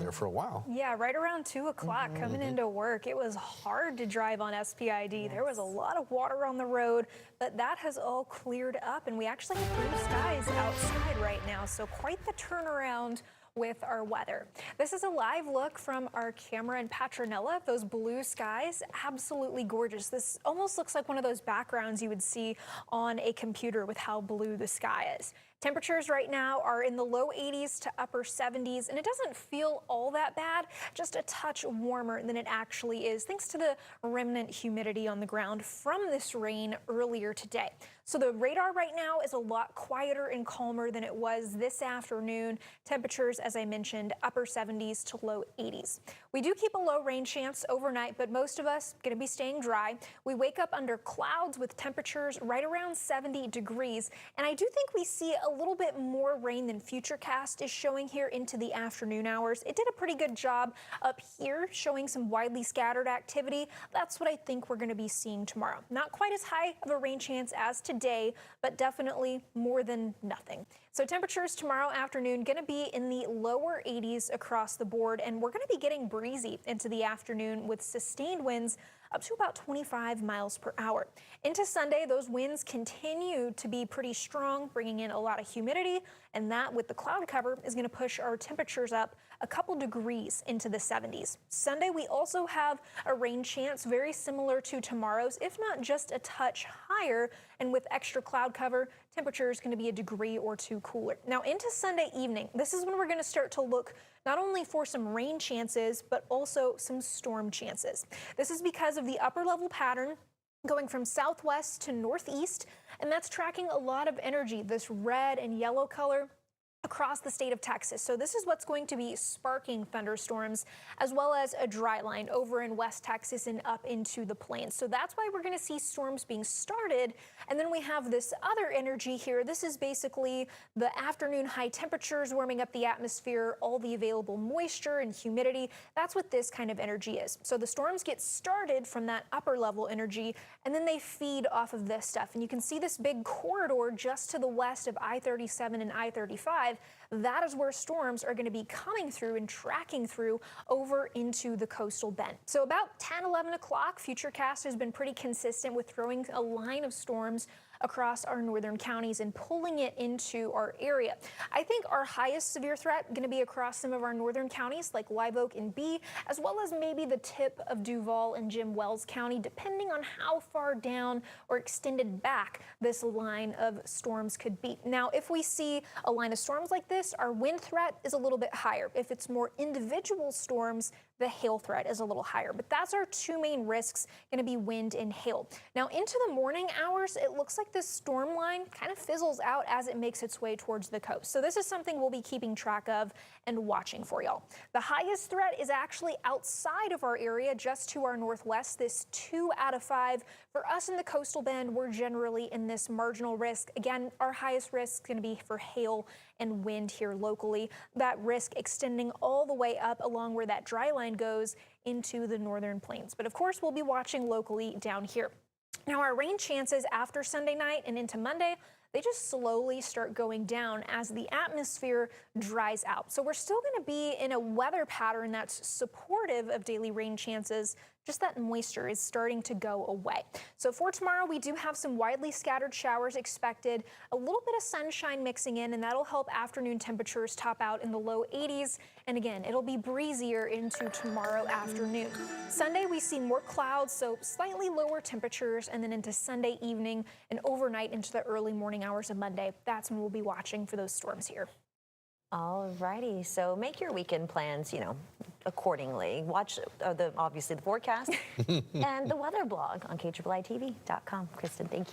there for a while. Yeah, right around 2 o'clock coming into work. It was hard to drive on SPID. Yes. There was a lot of water on the road, but that has all cleared up, and we actually have blue skies outside right now, so quite the turnaround with our weather. This is a live look from our camera in Petronella. Those blue skies, absolutely gorgeous. This almost looks like one of those backgrounds you would see on a computer with how blue the sky is. Temperatures right now are in the low 80s to upper 70s, and it doesn't feel all that bad, just a touch warmer than it actually is, thanks to the remnant humidity on the ground from this rain earlier today. So the radar right now is a lot quieter and calmer than it was this afternoon. Temperatures, as I mentioned, upper 70s to low 80s. We do keep a low rain chance overnight, but most of us going to be staying dry. We wake up under clouds with temperatures right around 70 degrees, and I do think we see a little bit more rain than Futurecast is showing here into the afternoon hours. It did a pretty good job up here showing some widely scattered activity. That's what I think we're going to be seeing tomorrow. Not quite as high of a rain chance as today, but definitely more than nothing. So temperatures tomorrow afternoon going to be in the lower 80s across the board, and we're going to be getting breezy into the afternoon with sustained winds up to about 25 miles per hour. Into Sunday, those winds continue to be pretty strong, bringing in a lot of humidity, and that with the cloud cover is going to push our temperatures up a couple degrees into the 70s. Sunday, we also have a rain chance very similar to tomorrow's, if not just a touch higher, and with extra cloud cover, temperature is going to be a degree or two cooler. Now into Sunday evening, this is when we're going to start to look not only for some rain chances, but also some storm chances. This is because of the upper level pattern going from southwest to northeast, and that's tracking a lot of energy, this red and yellow color across the state of Texas. So this is what's going to be sparking thunderstorms, as well as a dry line over in West Texas and up into the plains. So that's why we're going to see storms being started. And then we have this other energy here. This is basically the afternoon high temperatures warming up the atmosphere, all the available moisture and humidity. That's what this kind of energy is. So the storms get started from that upper level energy, and then they feed off of this stuff. And you can see this big corridor just to the west of I-37 and I-35. That is where storms are going to be coming through and tracking through over into the coastal belt. So about 10, 11 o'clock, Futurecast has been pretty consistent with throwing a line of storms across our northern counties and pulling it into our area. I think our highest severe threat going to be across some of our northern counties like Live Oak and Bee, as well as maybe the tip of Duval and Jim Wells County, depending on how far down or extended back this line of storms could be. Now, if we see a line of storms like this, our wind threat is a little bit higher. If it's more individual storms, the hail threat is a little higher, but that's our two main risks, going to be wind and hail. Now into the morning hours, it looks like this storm line kind of fizzles out as it makes its way towards the coast. So this is something we'll be keeping track of and watching for y'all. The highest threat is actually outside of our area, just to our northwest, this 2 out of 5. For us in the coastal bend, we're generally in this marginal risk. Again, our highest risk is going to be for hail and wind here locally. That risk extending all the way up along where that dry line goes into the northern plains. But of course, we'll be watching locally down here. Now, our rain chances after Sunday night and into Monday, they just slowly start going down as the atmosphere dries out. So we're still going to be in a weather pattern that's supportive of daily rain chances, just that moisture is starting to go away. So for tomorrow, we do have some widely scattered showers expected, a little bit of sunshine mixing in, and that'll help afternoon temperatures top out in the low 80s. And again, it'll be breezier into tomorrow afternoon. Sunday, we see more clouds, so slightly lower temperatures, and then into Sunday evening and overnight into the early morning hours of Monday. That's when we'll be watching for those storms here. All righty, so make your weekend plans, accordingly. Watch obviously the forecast and the weather blog on KIITV.com. Kristen, thank you.